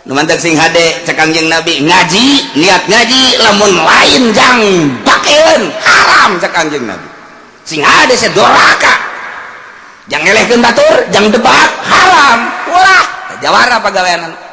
nu mantek sing hade cek Kangjeng Nabi ngaji niat ngaji lamun lain jang bakeun haram cek Kangjeng Nabi sing hade sedoraka jang ngelehkeun batur jang debat haram ulah jawara pagaweanan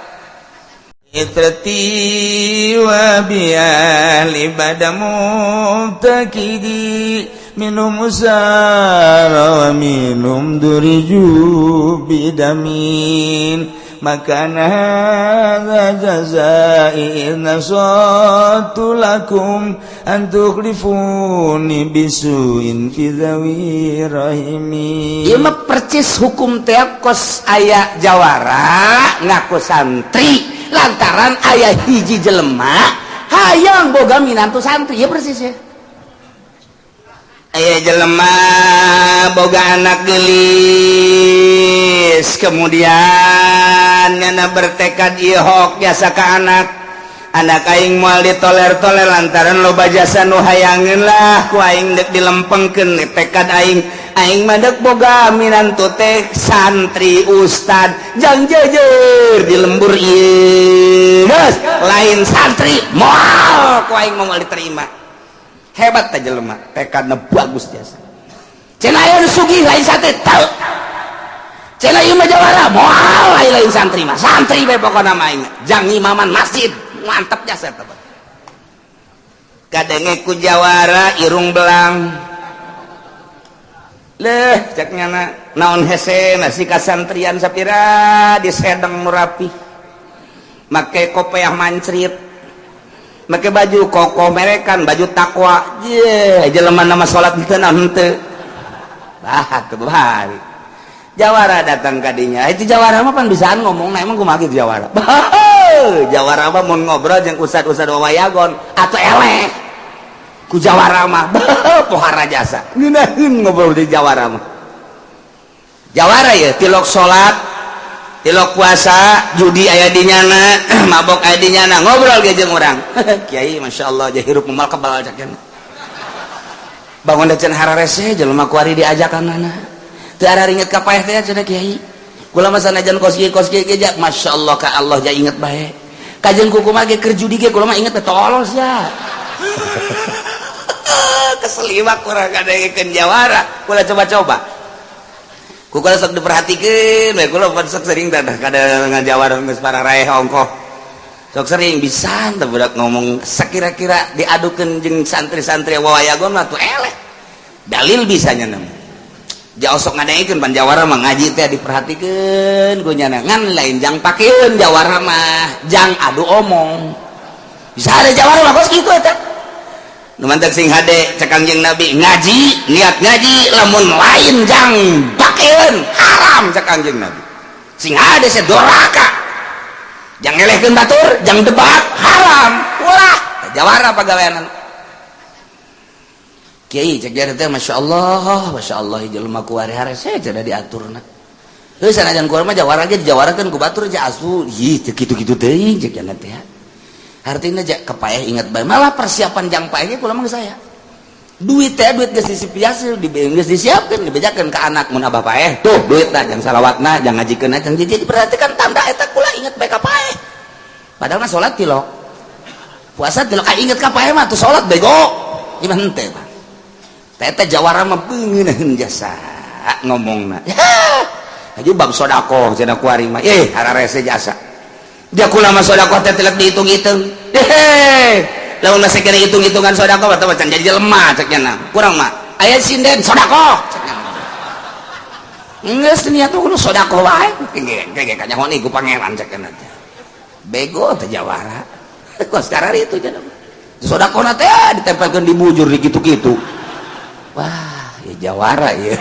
itrati wa bi'ahli badamu takidi minum usara wa minum duriju bidamin makana hadza jazai nasatu lakum antukhlifuni bisuin fi dzawi rahimi ieu mah percis hukum teh kos aya jawara ngaku santri lantaran aya hiji jelema hayang boga minantu santri ya persis ya aya jelema boga anak gelis kemudian nyana bertekad ieu hok jasa ka anak aing moal ditoler-toler lantaran loba jasa nu hayangeun lah ku aing deuk dilempengkeun tekad aing mah deuk boga minantu teh santri ustad jang jejer di lembur ieu geus lain santri moal ku aing moal diterima hebat teh jelema tekadna bagus jasa cenah aya sugih lain santri teu cenah ieu mah jawara moal lain santri mah santri bae pokona mah aing jang imaman masjid mantep jasa teh kadenge ku jawara irung belang leh cek nyana naon hese nasi kasantrian sapira di sedang murapi make kopiah mancrit make baju koko merekan baju takwa ye jelema nama salat teu naon henteu bahat teu bari jawara datang kadinya itu jawara mah pan bisaan ngomong nah emang kumaha kitu jawara jawara mah mun ngobrol jeung ustad-ustad wawayagon atuh eleh ku jawara mah pohara jasa ngeunaheun ngobrol di jawara mah jawara ya tilok salat tilok puasa judi aya di nyana mabok aya di nyana ngobrol ge jeung urang kiai masyaallah jah hirup moal kebal cakeun bangun da cenah hararese jelema ku ari diajakanana teu ada inget ka paeh teh cenah kiai kula mah sanajan kos ge jak masyaallah ka Allah ja inget bae kajeun kuku mah ge keur judi ge kula mah inget teh tolos ya keseliwak kurang ngadengekeun jawara kula coba-coba kukula sok diperhatikeun we kula sok sering teh kada ngajawara geus pararaeh ongkoh sok sering bisa teh budak ngomong sakira-kira diadukeun jeung santri-santri wawayagon mah tuh eleh dalil bisa nya nama jauh sok ngadengekeun pan jawara mah ngaji teh diperhatikeun ku nyana ngan lain jang pakeun jawara mah jang adu omong bisa ada jawara mah kos kitu eta nu mantek sing hade cek Kangjeng Nabi ngaji niat ngaji lamun lain jang bakeun haram cek Kangjeng Nabi sing hade sedoraka jang ngelehkeun batur jang debat haram ulah jawara pagaweanan kiai cek jare teh masyaallah jelema ku ari harese cenah diaturna heuh sanajan ku mah jawara ge dijawarakeun ku batur ja asu ieu teu kitu-kitu teuing cek cenah teh artinya jak kepaeh ingat bae malah persiapan jang paeh ge kula mah saya duit geus disipiaskeun geus disiapkeun dibejakeun ka anak mun abah paeh tuh duitna jang salawatna jang ngajikeunna jang jadi perhatikan tanda eta kula inget bae ka paeh padahal mah salat tilok puasa tilok ka inget ka paeh mah tuh salat bego ieu mah henteu Pak eta jawara mah beungeun jasa ngomongna aju bab sodaqoh cenah ku ari mah hararese jasa dia kula mah sodaqoh teh telek dihitung-hitung lamun masih kena hitung-hitungan sodaqoh atau macan jadi lemah ceknya kurang mah aya sinden sodaqoh geus niat kudu sodaqoh wae ge kanyaho ieu ku pangeran cekna teh bego teh jawara kos karar itu cenah sodaqohna teh ditempelkeun di bujur di kitu-kitu wah ya jawara ieu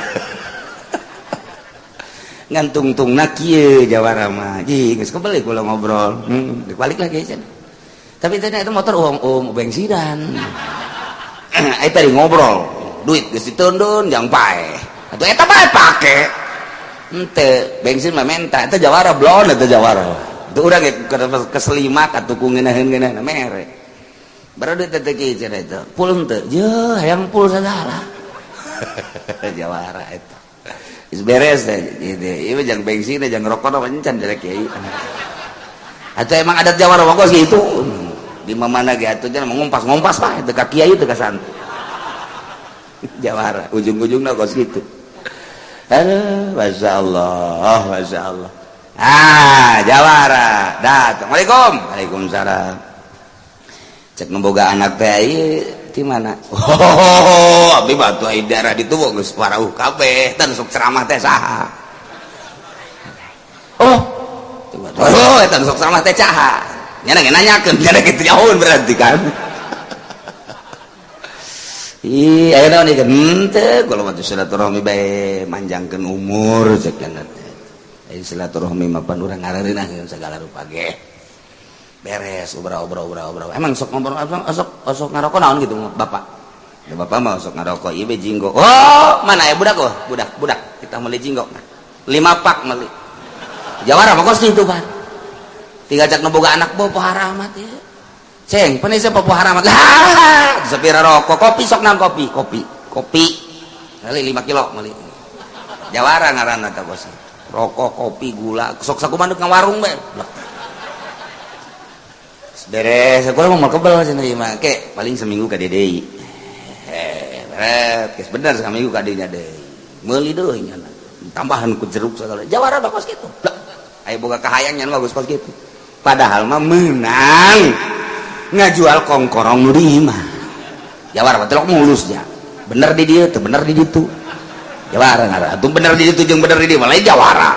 ngantung-tungna kieu jawara mah ji geus kebeli kula ngobrol dibalik lagi cenah tapi teh itu motor bensinan ai tadi ngobrol duit geus ditundun jang paeh atuh eta bae pake henteu bensin mah menta eta jawara blon eta jawara teu urang ge keselimak atuh ku ngeunaheun-ngeunaheun mere baru duit teh kieu cenah eta pul henteu yeuh hayang pul sagala jawara eta geus beres teh ieu jangan bensin jangan rokok mah encan jelek kiai atau emang adat Jawara kos gitu di mana gitu jangan ngompas pak dekat kiai dekat santri Jawara ujung-ujungnya kos gitu. Aduh, masya Allah, masya Allah. Jawara datang. Waalaikumsalam. Cek nemboga anak teh di mana? Oh, abdi batu daerah di tubuh geus parauh kabeh, tan sok ceramah teh saha? Eta sok ceramah teh saha? Nya nanyakeun, nya kitu nyahoun berarti kan. Ih, ayeuna nih kan teu kalau mah silaturahmi bae manjangkeun umur cek kana teh. Ai silaturahmi mah pan urang ngareunah segala rupa ge. Beres obrol. Emang sok ngobrol sok ngarokok naon gitu Bapak? Ya Bapak mah sok ngarokok ieu jinggo. Oh, mana ya budak oh? Budak. Kita meuli jinggo. 5 pak meuli. Jawara mah kos kitu, Pak. Tiga cak boga anak bawa pohara amat ya. Ceng, panisnya pohara amat. Lah, sepira rokok, kopi sok nang kopi. Kali 5 kilo meuli. Jawara ngaranna teh bos. Rokok, kopi, gula, sok sakumaha ka warung bae. Beres, aku mau kebal cenah ieu mah. Ke paling seminggu ka deui. Beres, bener seminggu ka dinya deui. Meuli deui nya. Tambahan ku jeruk segala. Jawara bakos kitu. Aya boga kahayang nya bagus kos kitu. Padahal mah menang ngajual kongkorong nu di imah. Jawara betul mulus nya. Bener di dieu teu bener di ditu. Jawara ngaran. Atuh bener di ditu jeung bener di dieu mah lain Jawara.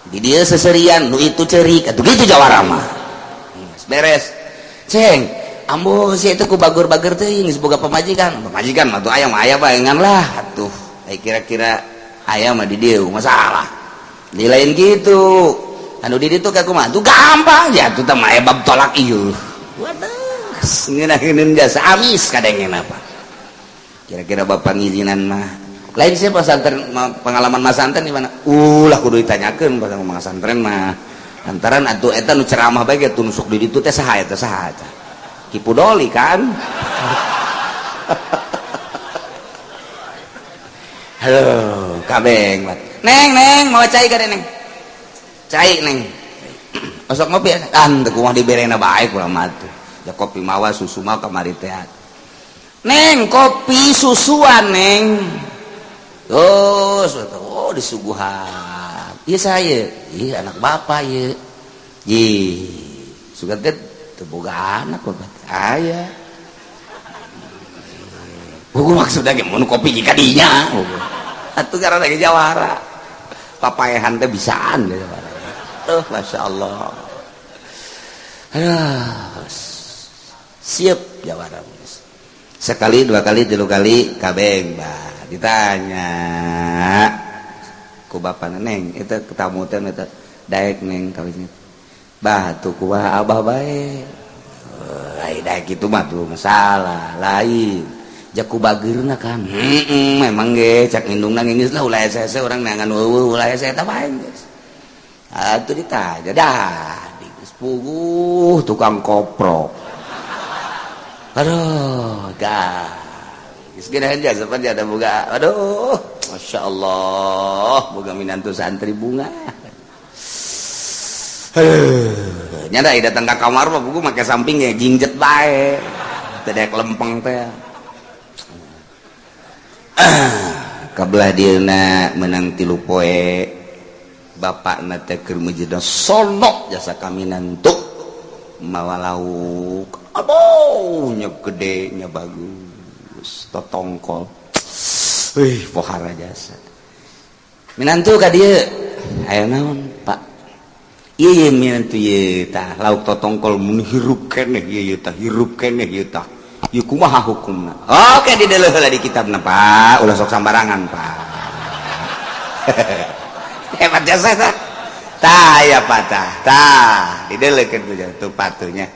Di dieu seserian nu itu ceurik atuh gitu Jawara mah. Beres. Ceng, ambo si itu ku bagur-bagur teuing geus boga pamajikan mah tuh aya mah aya baengan lah atuh. Kira-kira aya mah di dieu masalah. Di lain gitu. Anu di ditu ka kumaha? Tuh gampang ya tuh teh mah aya bab tolak ieu. Waduh, ngeunaheun jasa amis kadengna apa. Kira-kira Bapak ngizinan mah. Lain siapa pesantren pengalaman Mas Santen di mana? Ulah kudu ditanyakeun pas Mas Santen mah. Antaran atuh eta nu ceramah bae ge tunusuk di ditu teh saha eta Ki Pudoli kan. Halo, kabeng. Neng, mau cai ka Neng? Cai Neng. Osok ngopi kan teu kumaha diberena bae kula mah atuh. Ya kopi mawa susu mah kamari teh. Neng, kopi susuan Neng. Oh, disuguhan. Iya saya, iya anak bapak ya, suka teh terboga anak bapak, ayah. Buku maksudnya gimana kopi jika dinya, atuh karena lagi Jawara, papayahan teh bisaan deh Jawara. Masya Allah, siap Jawara. Sekali, 2 kali, 3 kali, kabeng, bah ditanya. Ku bapak Neng itu ketamu teh eta daek Neng kawin bah tuh ku abah bae lain daek itu mah tuh masalah lain jak ku bageurna kan memang ge cak indungna geus lah ulah ese urang nangan ulah ese eta bae geus atuh ditanya dah geus puguh tukang koprok aduh dah geus geunaheun jasa pan ada boga aduh Masya Allah, boga minantu santri bunga. Nyada datang ke kamar mah buku make sampingnya jingjet bae. Teu dek lempeng teh. Kabelah dieuna menang 3 poe. Bapakna teh keur mejidna sonok jasa kaminantu. Mawa lauk. Aduh, nya gede nya bagus. Totongkol. Wih, pohara jasa. Minantu ka dieu aya naon, Pak? Ieu minantu ieu tah lauk totongkol mun hirup keneh ieu tah hirup keneh ieu tah. Ieu kumaha hukumna? Oke dideleh heula di kitabna, Pak. Ulah sok sambarangan, Pak. Hebat jasa tah. Tah ya Pak tah. Tah didelehkeun tuh patunya.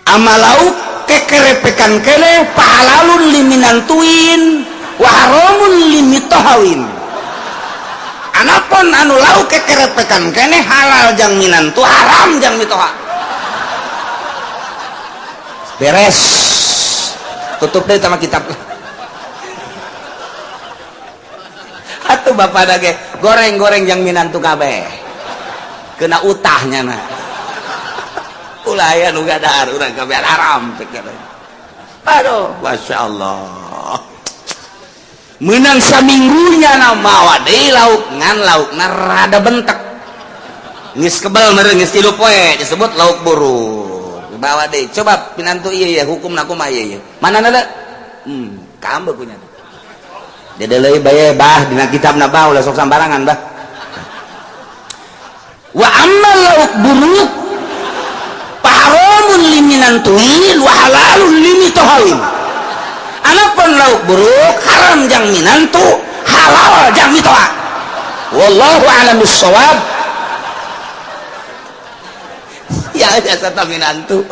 Amalauk kekerepekan keneh pahalalun liminantuin wa haramun limitohawin. Anapun anu lauk kekerepekan kene halal jang minantu haram jang mitoha. Beres. Tutup deh sama kitab. Atuh bapak dage goreng-goreng jang minantu kabeh. Kena utahnya nah. ulah aya nu gadahar urang kabeh haram pikir. Aduh, Masya Allah. Menang saminggunya nama deui lauk ngan laukna rada bentek. Geus kebal meureun geus 3 poe disebut lauk buruk. Bawa deui. Coba pinantu ieu ya hukumna kumaha ieu. Manana da? Kambe punya. Dedeleuy bae bah dina kitabna bah ulah sok sambarangan bah. Wa ammal lauk buruk haramun liminan tuin wa halalun limi tohawin. Anapun lauk buruk haram jang minantu, halal jang mitoa. Wallahu a'lam bissawab. Ya jasa minantu.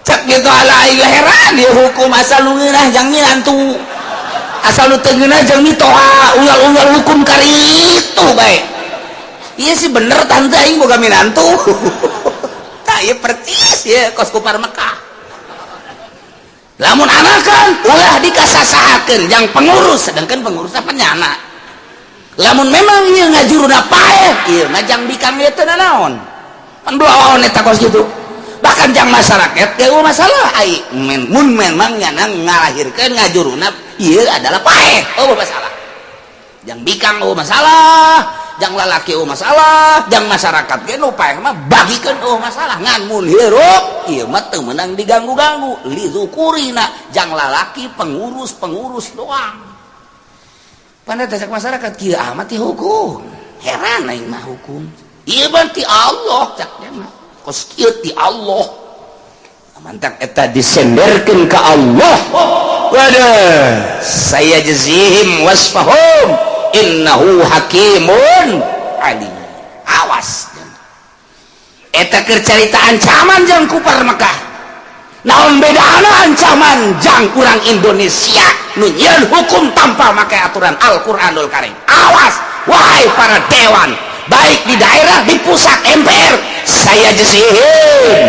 Cek gitu ala ieu heran dia hukum asal nu ngeunah jang minantu. Asal nu teu ngeunah jang mitoa, unggal-unggal hukum karitu bae. Iya sih bener tante aing boga minantu. Ya percis ya kos kupar Mekah. Lamun anakan ulah dikasasahakeun jang pengurus, sedangkan pengurusna penyana. Lamun memang ieu ngajuruna paeh, ieu mah jang bikang ieu teu naon. Pan duaon eta kos kitu. Bahkan jang masyarakat teu masalah ai. Mun memang nyana ngalahirkeun ngajuruna ieu adalah paeh, oh masalah. Jang bikang oh masalah. Jang lalaki oh masalah, jang masyarakat ge nu paeh mah bagikeun oh masalah. Ngan mun hirup ieu mah teu meunang diganggu-ganggu li zukurina, jang lalaki pengurus doang. Panda teh masyarakat kieu amat ti hukum. Heran aing mah hukum. Ieu mah ti Allah caknya mah. Kos kieu ti Allah. Mantak eta disenderkeun ka Allah. Waduh, saya jazihim wasfahum. Innahu hakimun alim. Awas eta keur carita ancaman jang kupar Mekah. Naon bedana ancaman jang urang Indonesia nu nyieun hukum tanpa make aturan Al-Qur'anul Karim. Awas wahai para dewan, baik di daerah di pusat MPR, saya jazihim.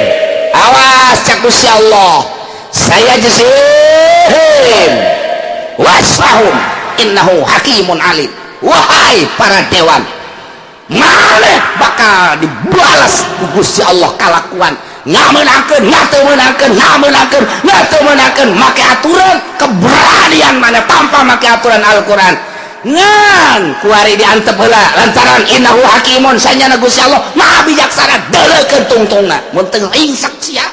Awas cak Gusti Allah, saya jazihim wasfahum innahu hakimun alim. Wahai para dewan, maneh bakal dibalas ku Gusti Allah kalakuan ngameunangkeun ngameunangkeun make aturan keberanian maneh tanpa make aturan Al-Qur'an. Ngan kuari diantep heula lantaran innahu hakimun sanyana Gusti Allah maha bijaksana deuleukeun tungtungna mun teu ringsek sia.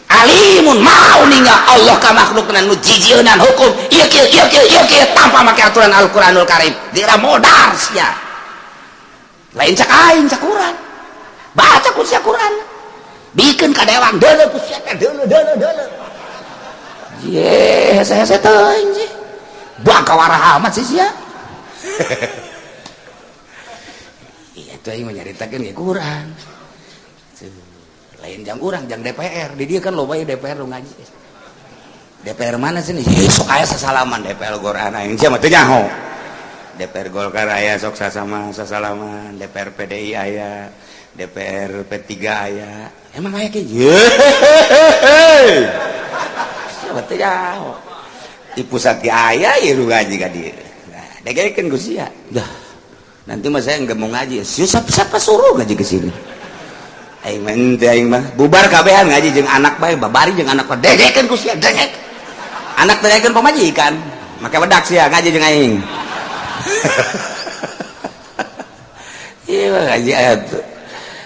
Alimun mau ninga Allah ka makhlukna nu jijieunnan hukum ieu kieu tanpa make aturan Al-Qur'anul Karim. Dira modar sia. Lain cak aing cak urang. Baca ku sia Qur'an. Bikeun ka dewan deuleu ku sia teh deuleu. Ye, hese-hese teuing sih. Baka warah amat sih sia. Iya teh aing nyaritakeun ge Qur'an. Lain jang urang jang DPR di dia kan loba ya DPR lu ngaji. DPR mana sih nih? Sok aya sasalaman DPR Golkar aing sia mah teu nyaho. DPR Golkar aya sok sasalaman, DPR PDI aya, DPR P3 aya. Emang aya kieu? Sia teu nyaho. Di pusat ge aya ieu ngaji ka dieu. Nah, degekeun ku sia. Dah. Nanti mah saya enggak mau ngaji. Siapa suruh ngaji ke sini? Aing mah bubar kabehan ngaji jeung anak bae babari jeung anak bae degekeun ku sia degek. Anak degekeun pamajikan, make wedak sia ngaji jeung aing. Ieu ngaji aya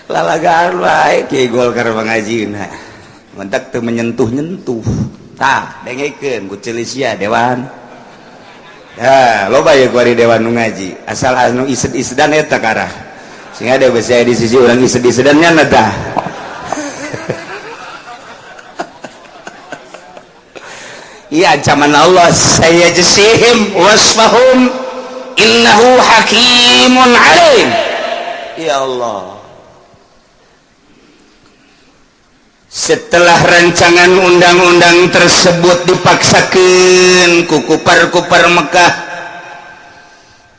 lalagaan wae Kiai Golkar mangajina. Mentek teu menyentuh-nyentuh. Tah, dengekeun ku ceuli sia dewan. Ya, loba ya ku ari dewan nu ngaji. Asal anu ised-isedan eta karah. Sehingga ada bahasa di sisi orang ised-isedannya nada. Iya ancaman Allah saya jasihim wasfahum innahu hakimun alim. Ya Allah. Setelah rancangan undang-undang tersebut dipaksakan ku kupar-kupar Mekah,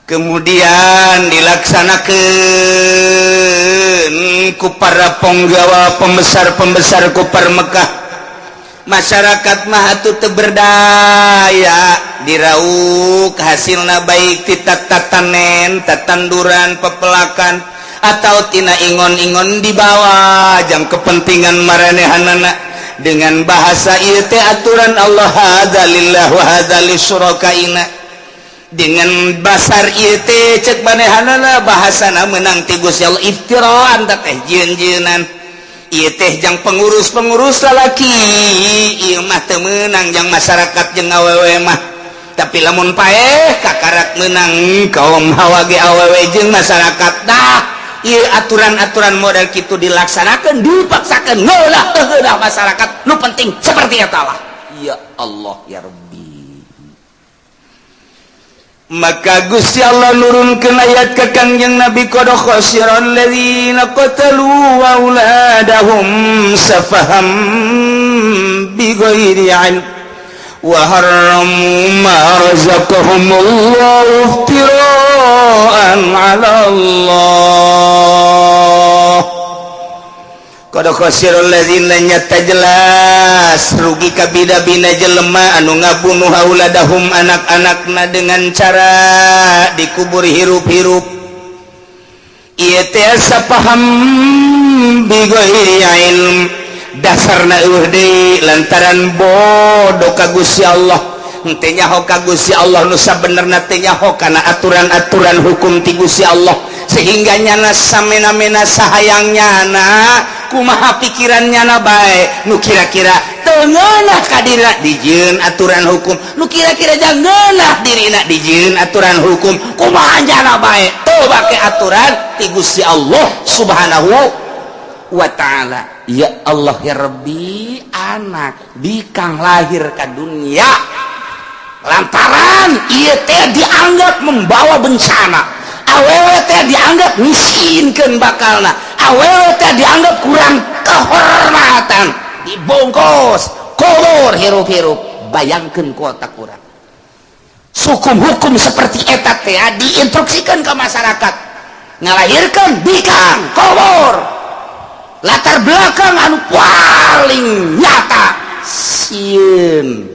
kemudian dilaksanakan ku para penggawa pembesar-pembesar kupar Mekah, masyarakat mah atuh teu berdaya dirauk hasilna baik ti tatanen tatanduran pepelakan atau tina ingon-ingon dibawa jang kepentingan maranehanana dengan bahasa ieu teh aturan Allah hadza lillah wa hadza lisyurakaina dengan basar ieu teh cek manehanana bahasana meunang ti Gusti Allah iftiraan teh jeun-jeunan ieu teh jang pengurus-pengurus lalaki ieu mah teu meunang jang masyarakat jeung awewe mah tapi lamun paeh kakarak meunang kaum hawa ge awewe jeung masyarakat dah ieu aturan-aturan model kitu dilaksanakeun dipaksakeun ngeulah heueuh masyarakat nu penting seperti eta lah ya Allah ya Rabbi maka Gusti Allah nurunkeun ayat ka Kangjeng Nabi qad khasiral ladzina qatalu auladahum safaham bighairi 'ilm wa harramu ma razaqahumullahu iftira'an 'ala Allah qad khasirul ladzina nyata jelas rugi ka bida-bina jelema anu ngabunuh auladahum anak-anakna dengan cara dikubur hirup-hirup ieu teh sapaham bighairi 'ilm dasarna eueuh deui lantaran bodoh ka Gusti Allah teu nyaho ka Gusti Allah nu sabenerna teu nyaho kana aturan-aturan hukum ti Gusti Allah sehingga nyana samena-mena sahayangnyana kumaha pikirannyana bae nu kira-kira teu ngeunah ka dina dijieun aturan hukum nu kira-kira jang ngeunah dirina dijieun aturan hukum kumaha nyana bae teu bake aturan ti Gusti Allah subhanahu wa ta'ala ya Allah ya Rabbi anak bikang lahir ke dunia lantaran ieu teh dianggap membawa bencana awewe teh dianggap miskinkeun bakalna awewe teh dianggap kurang kehormatan dibongkos kubur hirup-hirup bayangkeun ku otak urang hukum seperti eta teh diinstruksikan ke masyarakat ngalahirkeun bikang kubur latar belakang anu paling nyata sieun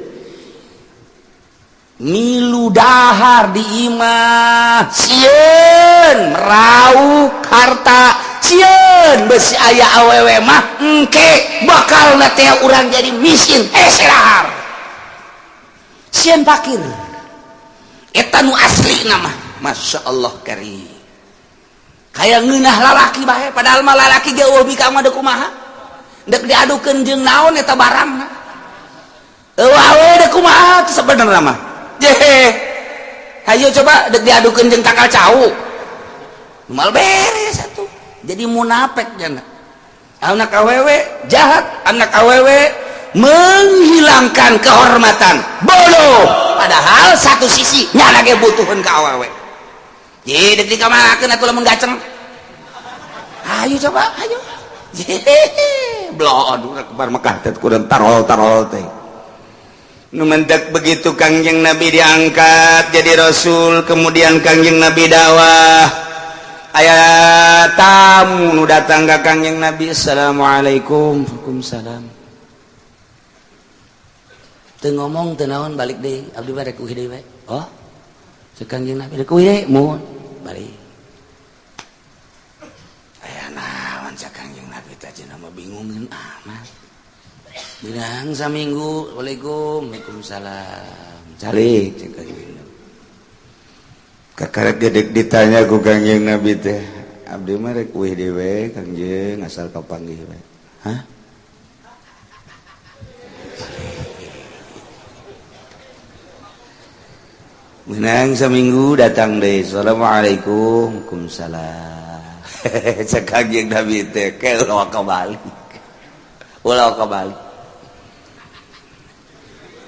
milu dahar di imah sieun rauk harta sieun besi aya awewe mah engke bakalna teh urang jadi miskin serahar sieun fakir eta nu asli nama masya Allah karim kayak ngeunah lalaki bae padahal mah lalaki ge eueuh bikang mah deuk kumaha deuk diadukeun jeung naon eta barangna eueuh awe deuk kumaha sabenerna mah jeh hayu coba deuk diadukeun jeung takal cau mal beres atuh jadi munafik jana anak awewe jahat anak awewe menghilangkan kehormatan bodoh padahal satu sisi nyana ge butuheun ka awewe jadi deuk dikamanakeun atuh lamun gaceng ayo coba ayo blod urang kebar Mekah teh kudu tarol-tarol teh nu mentek begitu Kangjeng Nabi diangkat jadi rasul kemudian Kangjeng Nabi dakwah aya tamu nu datang ka Kangjeng Nabi assalamualaikum waalaikumsalam teu ngomong teu naon balik deui abdi mah rek uih deui we oh cek Kangjeng Nabi rek uih deui mun balik aya naon cek Kangjeng Nabi teh cenah mah bingungkeun amat bilang saminggu waalaikumsalam calik cek Kangjeng Nabi kakarek gedek ditanya ku Kangjeng Nabi teh abdi mah rek uih deui we Kangjeng asal kapanggih we hah menang seminggu datang deh assalamualaikum waalaikumsalam cek Kangjeng Nabi teh ke ulah kembali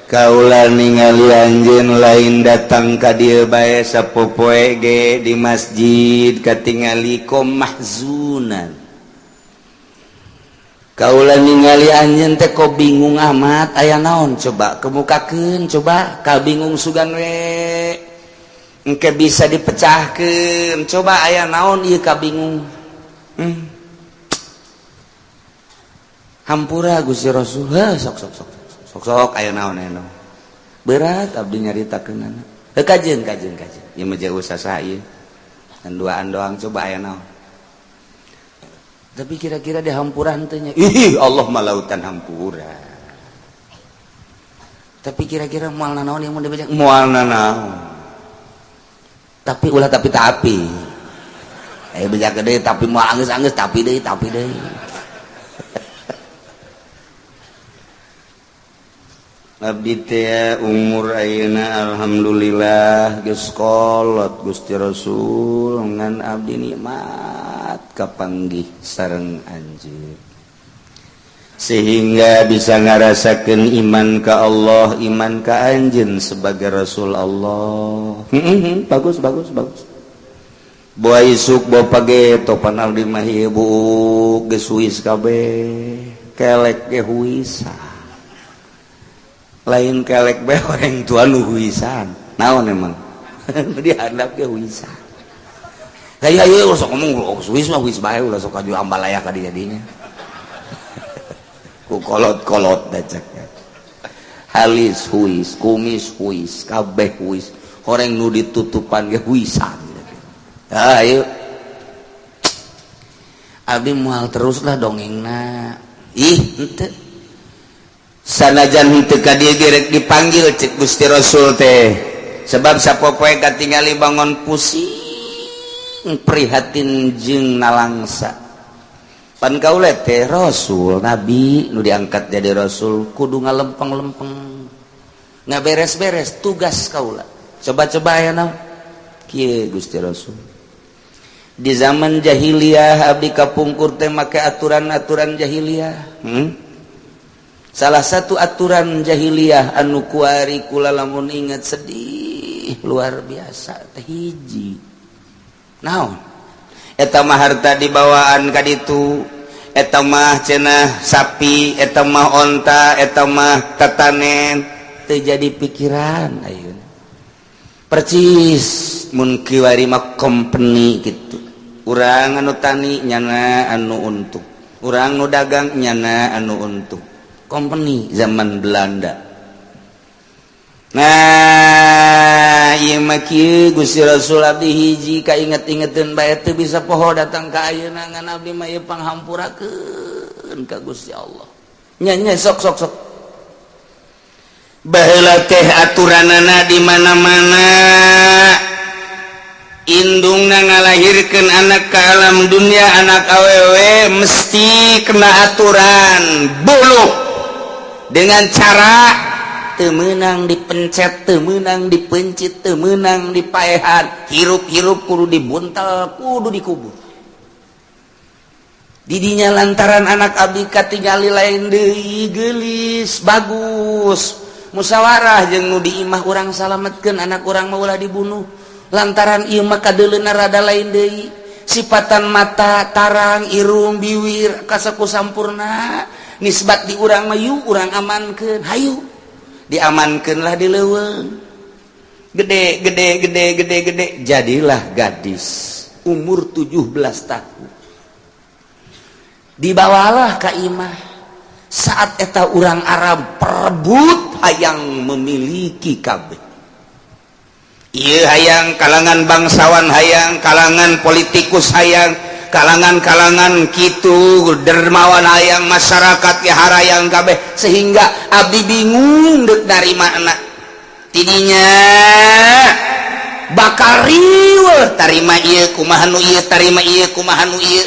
kaula ningali anjeun lain datang ka dieu bae sapopoe ge di masjid katingali kom mahzunan kaula ningali anjeun teh kok bingung amat aya naon coba kemukakeun coba ka bingung sugan we engke bisa dipecahkeun coba aya naon ieu ka bingung hampura Gusti Rasul sok aya naon berat abdi nyaritakeunana kajeun ieu mah jauh saha ieu dan duaan doang coba aya naon Tapi kira-kira di hampuran tanya, ih Allah mah lautan hampuran. Tapi kira-kira moal nanaon yang mau dibilang moal nanaon. Tapi ulah tapi beja gede tapi moal anggeus tapi deui. Abdi teh umur ayeuna alhamdulillah geus kolot Gusti Rasul ngan abdi nikmat kapanggih sareng anjeun sehingga bisa ngarasakeun iman ka Allah iman ka anjeun sebagai Rasul Allah. Bagus boa isuk boa page topan abdi mah ieu geus huis kabeh kelek ge huisan lain kelek bae orang tua nu huisan naon emang dihandap ke huisan ayo sok ngomong huis mah huis bae ulah sok aju ambalaya ka dinya dinya ku kolot-kolot dacek halis huis kumis huis kabeh huis horeng nu ditutupan ge huisan ayo abdi moal teruslah dongengna henteu sanajan henteu ka dieu gerek dipanggil cek Gusti Rasul teh sebab sapopoe katingali bangun pusing prihatin jeung nalangsa pan kaula teh Rasul nabi nu diangkat jadi Rasul kudu ngalempeng-lempeng ngaberes-beres tugas kaula coba-coba aya naon kieu Gusti Rasul di zaman jahiliyah abdi kapungkur teh make aturan-aturan jahiliyah salah satu aturan jahiliyah anu kuari kula lamun ingat sedih luar biasa teh hiji naon eta mah harta dibawaan ka ditu eta mah cenah sapi eta mah onta eta mah tatanen teu jadi pikiran ayeuna percis mun kiwari mah company kitu urang anu tani nyana anu untung urang nu dagang nyana anu untung company zaman Belanda. Nah, ieu mah kieu Gusti Rasul abdi hiji kainget-ingeteun bae teu bisa poho datang ka ayeuna ngan abdi mah ieu panghampurakeun ka Gusti Allah. Nya sok. Baheula teh aturanana di mana-mana indungna ngalahirkeun anak ka alam dunia anak awewe mesti kena aturan buluh dengan cara temenang dipencet temenang dipencit temenang dipaehan hirup-hirup kudu dibuntel kudu dikubur didinya lantaran anak abdi katingali lain deui geulis bagus musyawarah jeung nu diimah urang salametkeun anak urang mah ulah dibunuh lantaran ieu mah kadeuleuna rada lain deui sifatan mata tarang irung biwir kasaku sampurna nisbat di urang mah yu urang amankeun hayu diamankeun lah di leuweung gede jadilah gadis umur 17 tahun dibawalah ka imah saat eta urang Arab perebut hayang memiliki kabeh ieu hayang kalangan bangsawan hayang kalangan politikus hayang kalangan kitu dermawan hayang masyarakat ge harayang kabeh sehingga abdi bingung deuk narimana tidinya bakal riweuh tarima ieu kumaha nu ieu tarima ieu kumaha nu ieu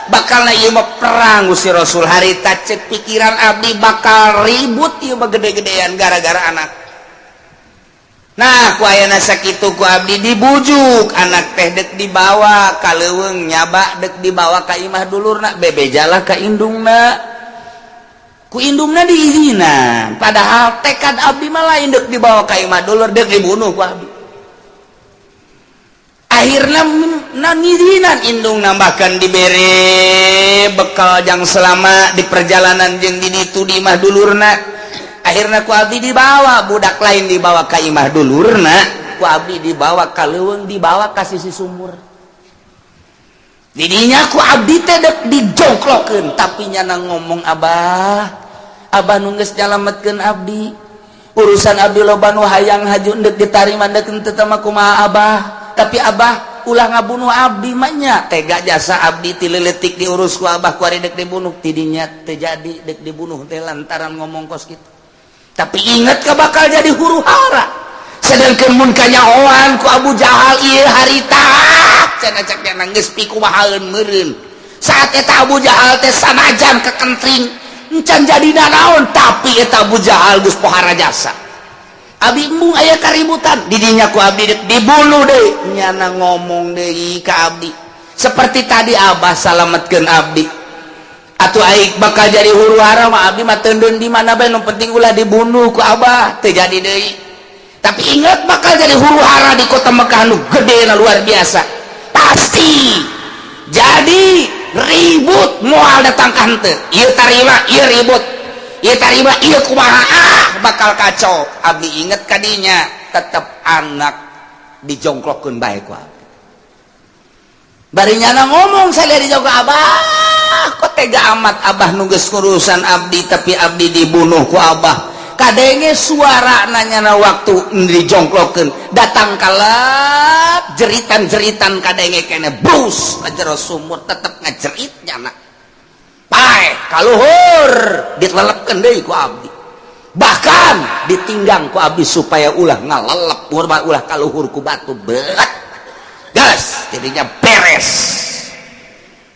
bakalna ieu mah perang Gusti Rasul harita cek pikiran abdi bakal ribut ieu mah gede-gedean gara-gara anak. Nah ku ayeuna sakitu ku abdi dibujuk anak teh dek dibawa ka leuweung nyaba dek dibawa ka imah dulurna bebejalah ka indungna ku indungna diizinan padahal tekad abdi mah lain dek dibawa ka imah dulur dek dibunuh ku abdi akhirna nangizinan indung nambahkan dibere bekal jang selama di perjalanan jeung di ditu di imah dulurna akhirna ku abdi dibawa budak lain dibawa ka imah dulurna ku abdi dibawa ka leuweung dibawa ka sisi sumur didinya ku abdi teh dek dijongklokeun tapi nyana ngomong abah nu geus nyalametkeun abdi urusan abdi loba nu hayang haju dek ditarima dek teu teh mah kumaha abah tapi abah ulah ngabunuh abdi manya tega jasa abdi tileletik diurus ku abah ku ari dek dibunuh tidinya terjadi dek dibunuh teh lantaran ngomong kos gitu. Tapi ingat ka bakal jadi huru hara sedangkan mun kanyahoan ku Abu Jahal ieu harita cenah ceknya nanggeus piku mahaeun meureun saat eta Abu Jahal teh sanajan kekentring encan jadi naon tapi eta Abu Jahal geus pohara jasa. Abi embung aya kaributan didinya ku abdi dibunuh deui nyana ngomong deui ka abdi seperti tadi abah salametkeun abdi atuh aing bakal jadi huru hara mah abdi mah teundeun di mana bae nu penting ulah dibunuh ku abah teu jadi deui. Tapi ingat bakal jadi huru hara di kota Mekah nu gede na luar biasa pasti jadi ribut moal datang ka henteu ieu tarima ieu ribut ieu tarima ieu kumaha bakal kacau. Abdi inget kadinya tetap anak dijongklokkeun bae ku abdi bari nyana ngomong saya dijongklok abah kok tega amat abah nu geus ngurusan abdi tapi abdi dibunuh ku abah kadenge suara nanyana waktu dijongklokkeun datang kalap jeritan-jeritan kadenge kene bus ajero sumur tetep ngajerit nyana pae kaluhur ditelepkeun deui ku abdi bahkan ditinggang ku abdi supaya ulah ngalelep ulah kaluhur ku batu berat gas jadinya beres.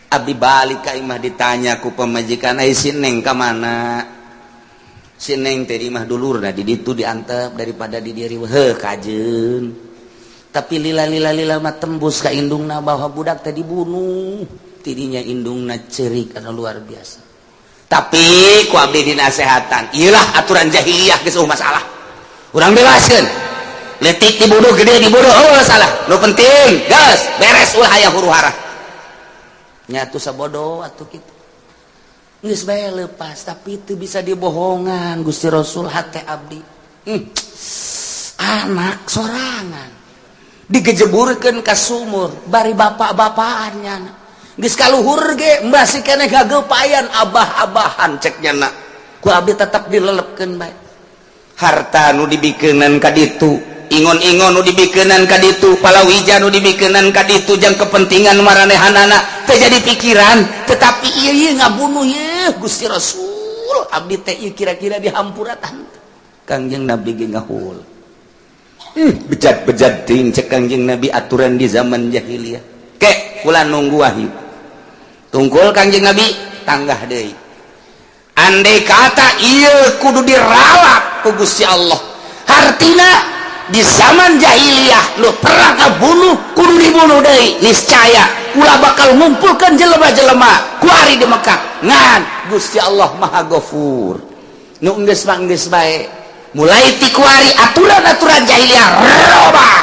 Abdi balik ka imah ditanya ku pamajikan ai si Neng ka mana si Neng teh di imah dulurna di ditu diantep daripada di dieu heuh kajeun tapi lila mah tembus ka indungna bahwa budak teh dibunuh tidinya indungna ceurik anu luar biasa. Tapi ku abdi dinasehatan iyalah aturan jahiliyah geus masalah urang bebaskeun letik dibunuh gede dibunuh salah nu penting geus beres ulah aya huru hara nyatu sabodo atuh kitu geus bae leupas tapi itu bisa dibohongan Gusti Rasul hate abdi anak sorangan digejeburkeun ka sumur bari bapak-bapaan nyana geus kaluhur ge masih keneh gagepayan abah-abahan cek nyana ku abdi tetep dilelepkeun bae harta nu dibikeunan ka ditu ingon-ingon nu dibikeunan ka ditu palawija nu dibikeunan ka ditu jang kepentingan maranehanana teh jadi pikiran tetapi ieu ngabunuh ye Gusti Rasul abdi teh kira-kira dihampuratan Kangjeng Nabi ge ngahul bejat-bejat ting cek Kangjeng Nabi aturan di zaman jahiliyah ke kula nunggu wahyu tungkul Kangjeng Nabi tanggah deui andai kata ieu kudu diralap ku Gusti Allah hartina di zaman jahiliyah lu perang ngabunuh kudu dibunuh deui niscaya ulah bakal ngumpulkeun jelema-jelema ku ari di Mekah ngan Gusti Allah Maha Ghafur nu geus mah geus bae mulai ti ku ari aturan-aturan jahiliyah robah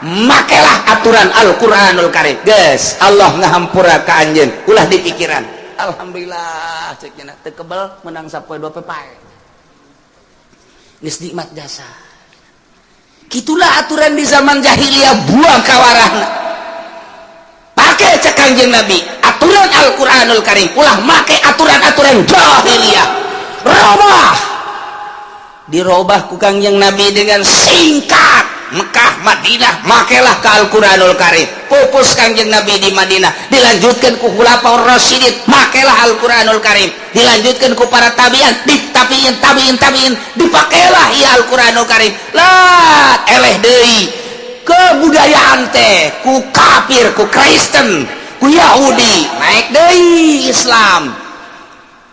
makelah aturan Al-Qur'anul Karim geus Allah ngahampura ka anjeun ulah dipikiran alhamdulillah cek cenah teu kebal menang sapoe 2 pepae geus nikmat jasa. Itulah aturan di zaman jahiliyah buang kawarahna pakai cek Kangjeng Nabi aturan Al-Qur'anul Karim ulah make aturan-aturan jahiliyah robah dirobah ku Kangjeng Nabi dengan singkat Mekah Madinah makelah ke Al-Qur'anul Karim pupus Kangjeng Nabi di Madinah dilanjutkan ku Khulafaur Rasyidin makelah Al-Qur'anul Karim dilanjutkan ku para tabi'in tabi'in dipakailah ya Al-Qur'anul Karim lah eleh deui kebudayaan teh ku kafir ku Kristen ku Yahudi naik deui Islam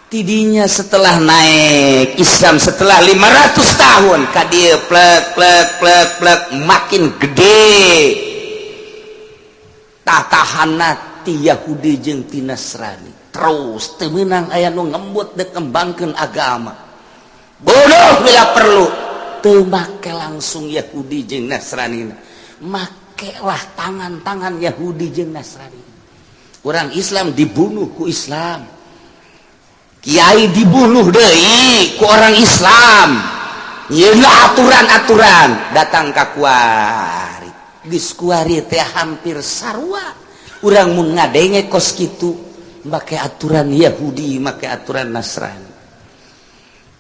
tidinya setelah naik Islam setelah 500 tahun ka dieu plek makin gede tatahanna ti Yahudi jeung ti Nasrani terus teu meunang aya nu ngembut dek kembangkeun agama bodoh bila perlu teu make langsung Yahudi jeung Nasrani makelah tangan-tangan Yahudi jeung Nasrani urang Islam dibunuh ku Islam kiai dibunuh deui ku orang Islam yeuna aturan-aturan datang ka kuari geus kuari teh hampir sarua urang mun ngadenge kos kitu make aturan Yahudi make aturan Nasrani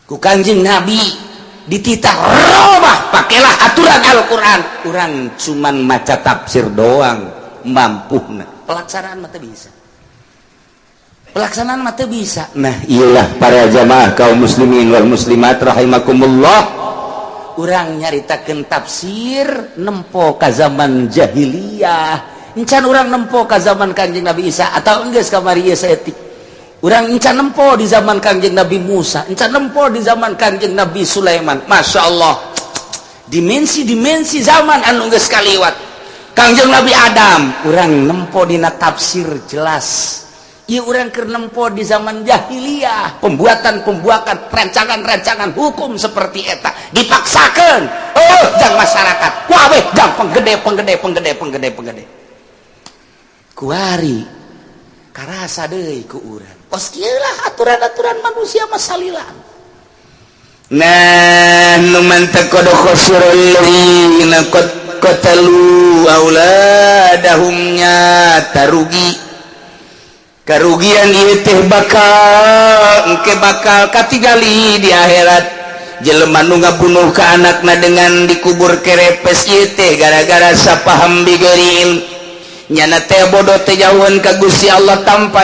ku Kangjeng Nabi dititah robah pakailah aturan Al-Qur'an urang cuman maca tafsir doang mampuna pelaksanaan mah teu bisa. Pelaksanaan mah teu bisa. Nah, iyalah para jamaah kaum muslimin wal muslimat rahimakumullah. Urang nyaritakeun tafsir nempo ka zaman jahiliyah. Encan urang nempo ka zaman Kanjeng Nabi Isa atau enggeus kamari ieu saeutik. Urang encan nempo di zaman Kanjeng Nabi Musa, encan nempo di zaman Kanjeng Nabi Sulaiman. Masya Allah. Dimensi-dimensi zaman anu geus kaliwat. Kangjeng Nabi Adam, urang nempo dina tafsir jelas. Ieu urang keur nempo di zaman jahiliyah, pembuatan-pembuatan rancangan-rancangan hukum seperti eta dipaksakeun. Oh, jang masyarakat. Wah weh, jang penggede. Kuari karasa deui ku urang. Tos kieu lah aturan-aturan manusia mah salilan. Nah, numan takodo khosirul lina qatalu auladahumnya tarugi. Karugian ieu teh bakal katigali di akhirat. Jelema nu ngabunuh ka anakna dengan dikubur kerepes ieu teh gara-gara sapaham bigeuril. Nyana teh bodoh teh jauhan ka Gusti Allah tanpa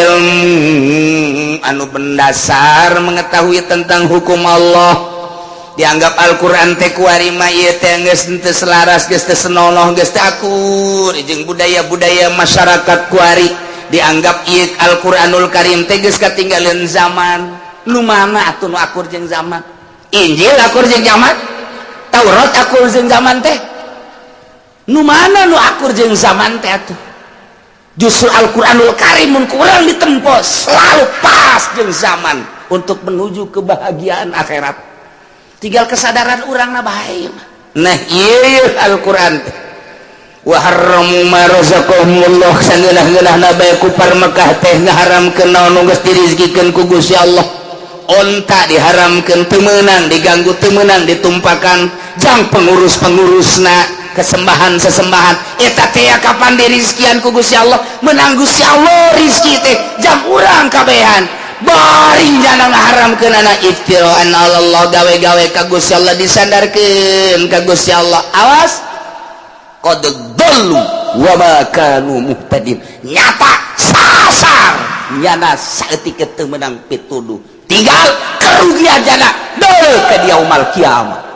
ilmu anu mendasar mengetahui tentang hukum Allah. Dianggap Al-Qur'an teh kuari mah ieu teh geus teu selaras, geus teu senonoh, geus teu akur jeung budaya-budaya masyarakat kuari. Dianggap ieu Al-Qur'anul Karim teh geus katinggalan zaman. Nu mana atuh nu akur jeung zaman? Injil akur jeung zaman? Taurat akur jeung zaman teh? Nu mana nu akur jeung zaman teh atuh? Justru Al-Qur'anul Karim mun kurang ditempo selalu pas jeung zaman untuk menuju kebahagiaan akhirat. Tinggal kesadaran urang na bae. Nah, ieu Al-Qur'an teh. Wa harramu ma razaqahumullah sangeunah-ngeunahna bae kufar Mekah teh ngaharamkeun naon nu geus dirizqikeun ku Gusti Allah. Onta diharamkeun teu meunang diganggu, teu meunang ditumpakan jang pengurus-pengurusna kesembahan-sesembahan eta teh kapan dirizkian ku Gusti Allah menang Gusti Allah rizki teh jang urang kabehan bari jana ngaharamkeun ana iftiraan Allah gawe-gawe ka Gusti Allah disandarkeun ka Gusti Allah. Awas qad dallu wa ma kanu muhtadin. Nyata sasar nyana saeutik teu meunang pituduh tinggal kerugian jana deui ka yaumul kiamah.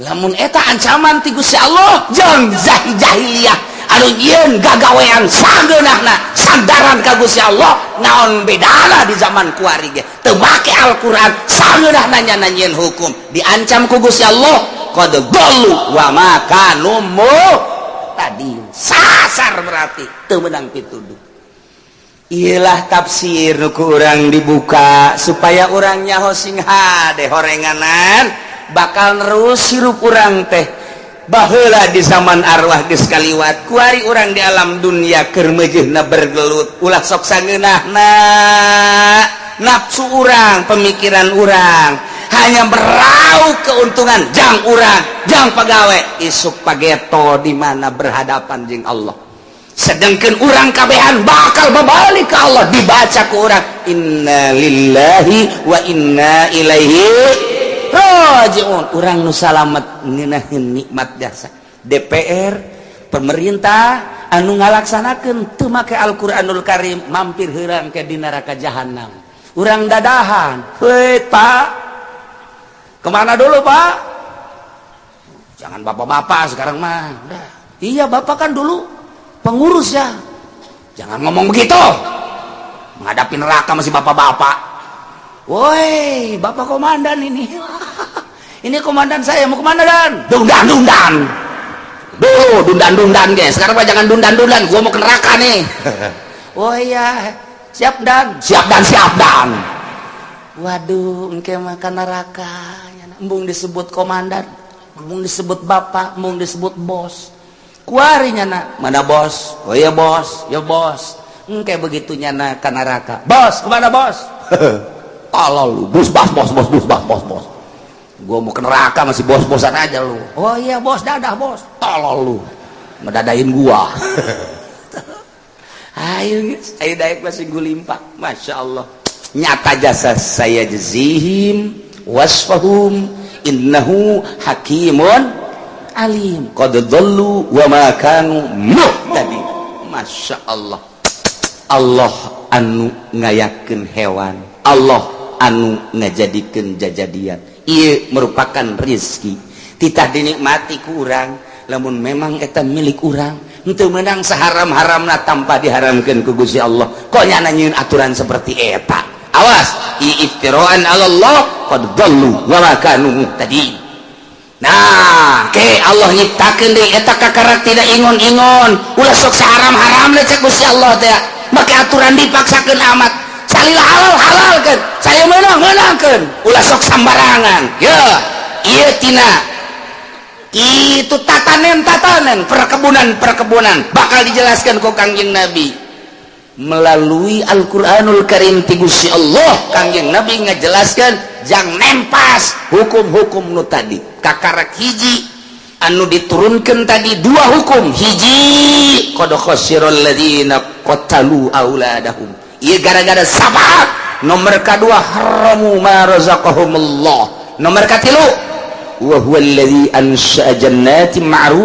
Lamun eta ancaman ti Gusti Allah jeung jahiliyah anu ieun gagawean sageunahna sandaran ka Gusti Allah naon bedana di zaman kuari ge teu make Al-Qur'an sageunahna nyana nyieun hukum diancam ku Gusti Allah qad dallu wa ma kanu muhtadin. Sasar berarti teu meunang pituduh. Iyalah tafsir nu ku urang dibuka supaya urang nyaho sing hade horenganan bakal nerus hirup urang teh baheula di zaman arwah geus kaliwat kuari urang di alam dunia keur meujeuhna bergelut ulah sok sageunahna nafsu urang pemikiran urang hanya meraup keuntungan jang urang jang pagawe isuk pageto di mana berhadapan jeung Allah. Sedangkan urang kabehan bakal babalik ke Allah dibaca ke urang inna lillahi wa inna ilaihi rajiun. Urang nu salamet ngeunaheun nikmat jasa DPR pemerintah anu ngalaksanakeun teu make Al-Qur'anul Karim mampir heurang ke di neraka jahanam. Urang dadahan, "Heuh, Pak. Kemana dulu, Pak?" Jangan bapak-bapak sekarang mah. Udah. Iya, Bapak kan dulu pengurus ya. Jangan ngomong begitu. Menghadapi neraka masih bapak-bapak. Woi, Bapak komandan ini. Ini komandan saya, mau kemana Dan? Dundan. Dulu dundan guys. Sekarang Pak jangan dundan. Gua mau ke neraka nih. Oh iya, siap Dan. Waduh, engke makan neraka. Embung disebut komandan, embung disebut bapak, embung disebut bos. Kuarinya nak mana bos? Oh iya bos, ya bos. Engke begitunya nak ke neraka. Bos, kemana bos? Tolol lu, bos. Gua mau ke neraka masih bos-bosan aja lu. Oh iya bos, dadah bos. Tolol lu, medadain gua. Ayo guys, ayo daek masih gulimpak. Masya Allah. Nyata jasa saya jazihim wasfahum innahu hakimun alim qad dhallu wa ma kanu muhtadin. Masya Allah, Allah anu ngayakeun hewan, Allah anu ngajadikeun jajadian. Ieu merupakan rezeki titah dinikmati ku urang lamun memang eta milik urang, henteu meunang saharam-haramna tanpa diharamkeun ku Gusti Allah. Kok nya nyieun aturan seperti eta? Awas, iftiraan 'ala Allah qad dhallu wa ma kanu muhtadin. Nah, ke Allah nyiptakeun deui eta kakarak tidak ingon-ingon, ulah sok saharam-haram le cek Gusti Allah teh. Make aturan dipaksakeun amat. Salila halal-halalkeun, saya meunang-meunangkeun, ulah sok sambarangan. Ya, ieu tina kitu tatanen-tatanen, perkebunan-perkebunan bakal dijelaskan ku Kangjeng Nabi melalui Al-Qur'anul Karim ti Gusti Allah. Kangjeng Nabi ngajelaskeun jang nempas hukum-hukum nu tadi. Kakarak hiji anu diturunkan tadi dua hukum. Hiji qad khasiral ladzina qatalu auladahum, ieu gara-gara sabab. Nomor kedua haramu ma razaqahumullah. Nomor katilu wa huwa alladzi ansha'a jannatin ma'rus